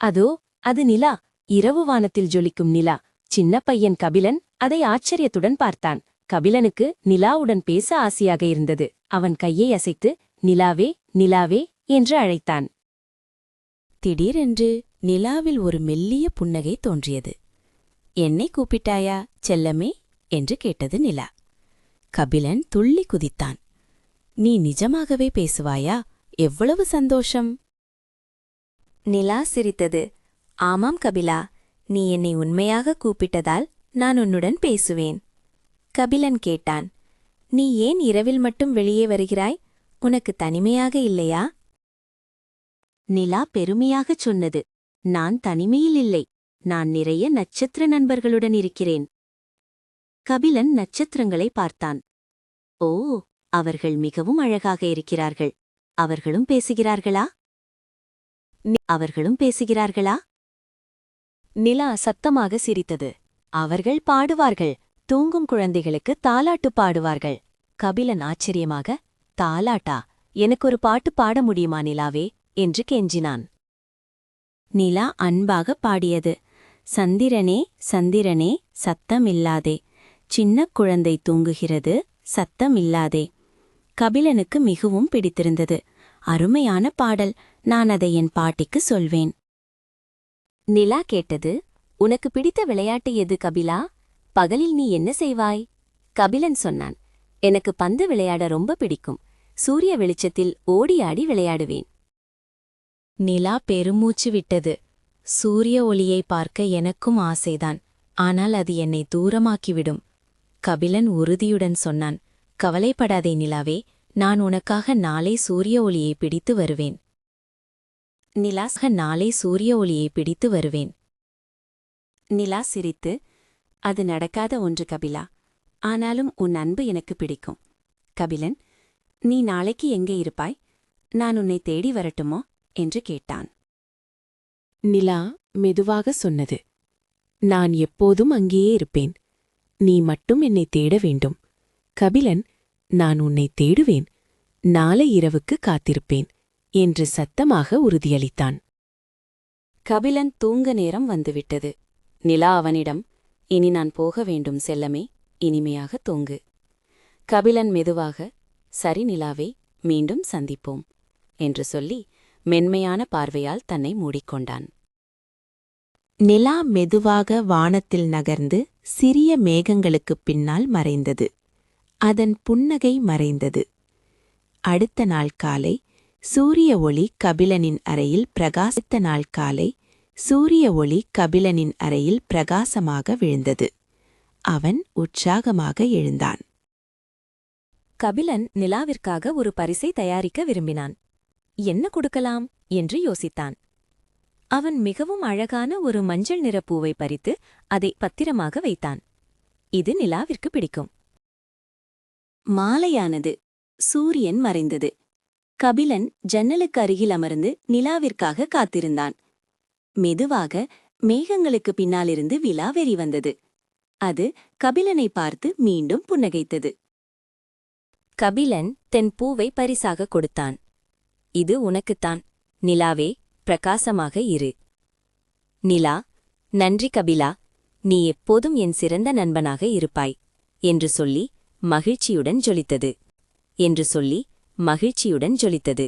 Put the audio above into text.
அதோ அது நிலா, இரவு வானத்தில் ஜொலிக்கும் நிலா. சின்ன பையன் கபிலன் அதை ஆச்சரியத்துடன் பார்த்தான். கபிலனுக்கு நிலாவுடன் பேச ஆசையாக இருந்தது. அவன் கையை அசைத்து நிலாவே நிலாவே என்று அழைத்தான். திடீரென்று நிலாவில் ஒரு மெல்லிய புன்னகை தோன்றியது. என்னை கூப்பிட்டாயா செல்லமே என்று கேட்டது நிலா. கபிலன் துள்ளி குதித்தான். நீ நிஜமாகவே பேசுவாயா? எவ்வளவு சந்தோஷம்! நிலா சிரித்தது. ஆமாம் கபிலா, நீ என்னை உண்மையாக கூப்பிட்டதால் நான் உன்னுடன் பேசுவேன். கபிலன் கேட்டான், நீ ஏன் இரவில் மட்டும் வெளியே வருகிறாய்? உனக்கு தனிமையாக இல்லையா? நிலா பெருமையாகச் சொன்னது. நான் தனிமையில் இல்லை, நான் நிறைய நட்சத்திர நண்பர்களுடன் இருக்கிறேன். கபிலன் நட்சத்திரங்களை பார்த்தான். ஓ, அவர்கள் மிகவும் அழகாக இருக்கிறார்கள். அவர்களும் பேசுகிறார்களா? அவர்களும் பேசுகிறார்களா? நிலா சத்தமாக சிரித்தது. அவர்கள் பாடுவார்கள். தூங்கும் குழந்தைகளுக்கு தாலாட்டு பாடுவார்கள். கபிலன் ஆச்சரியமாக, தாலாட்டா? எனக்கு ஒரு பாட்டு பாட முடியுமா நிலாவே என்று கெஞ்சினான். நிலா அன்பாக பாடியது. சந்திரனே சந்திரனே சத்தமில்லாதே, சின்னக் குழந்தை தூங்குகிறது சத்தமில்லாதே. கபிலனுக்கு மிகவும் பிடித்திருந்தது. அருமையான பாடல், நான் அதை என் பாட்டிக்கு சொல்வேன். நிலா கேட்டது. உனக்கு பிடித்த விளையாட்டு எது கபிலா? பகலில் நீ என்ன செய்வாய்? கபிலன் சொன்னான், எனக்கு பந்து விளையாட ரொம்ப பிடிக்கும். சூரிய வெளிச்சத்தில் ஓடியாடி விளையாடுவேன். நிலா பெருமூச்சு விட்டது. சூரிய ஒளியை பார்க்க எனக்கும் ஆசைதான். ஆனால் அது என்னை தூரமாக்கிவிடும். கபிலன் உறுதியுடன் சொன்னான், கவலைப்படாதே நிலாவே, நான் உனக்காக நாளை சூரிய ஒளியை பிடித்து வருவேன். நாளை சூரிய ஒளியை பிடித்து வருவேன். நிலா சிரித்து, அது நடக்காத ஒன்று கபிலா. ஆனாலும் உன் அன்பு எனக்கு பிடிக்கும். கபிலன், நீ நாளைக்கு எங்கே இருப்பாய்? நான் உன்னை தேடி வரட்டுமோ என்று கேட்டான். நிலா மெதுவாக சொன்னது, நான் எப்போதும் அங்கேயே இருப்பேன். நீ மட்டும் என்னை தேட வேண்டும். கபிலன், நான் உன்னை தேடுவேன். நாளை இரவுக்கு காத்திருப்பேன் என்று சத்தமாக உறுதியளித்தான். கபிலன் தூங்க நேரம் வந்துவிட்டது. நிலா அவனிடம், இனி நான் போக வேண்டும் செல்லமே, இனிமையாக தூங்கு. கபிலன் மெதுவாக, சரி நிலாவே, மீண்டும் சந்திப்போம் என்று சொல்லி மென்மையான பார்வையால் தன்னை மூடிக்கொண்டான். நிலா மெதுவாக வானத்தில் நகர்ந்து சிறிய மேகங்களுக்குப் பின்னால் மறைந்தது. அதன் புன்னகை மறைந்தது. அடுத்த நாள் காலை சூரிய ஒளி கபிலனின் அறையில் பிரகாசமாக விழுந்தது. அவன் உற்சாகமாக எழுந்தான். கபிலன் நிலாவிற்காக ஒரு பரிசை தயாரிக்க விரும்பினான். என்ன கொடுக்கலாம் என்று யோசித்தான். அவன் மிகவும் அழகான ஒரு மஞ்சள் நிற பூவை பறித்து அதை பத்திரமாக வைத்தான். இது நிலாவிற்கு பிடிக்கும். மாலையானது. சூரியன் மறைந்தது. கபிலன் ஜன்னலுக்கு அருகில் அமர்ந்து நிலாவிற்காக காத்திருந்தான். மெதுவாக மேகங்களுக்கு பின்னாலிருந்து விலாவெறி வந்தது. அது கபிலனை பார்த்து மீண்டும் புன்னகைத்தது. கபிலன் தன் பூவை பரிசாக கொடுத்தான். இது உனக்குத்தான். நிலாவே, பிரகாசமாக இரு. நிலா, நன்றி கபிலா, நீ எப்போதும் என் சிறந்த நண்பனாக இருப்பாய் என்று சொல்லி மகிழ்ச்சியுடன் ஜொலித்தது.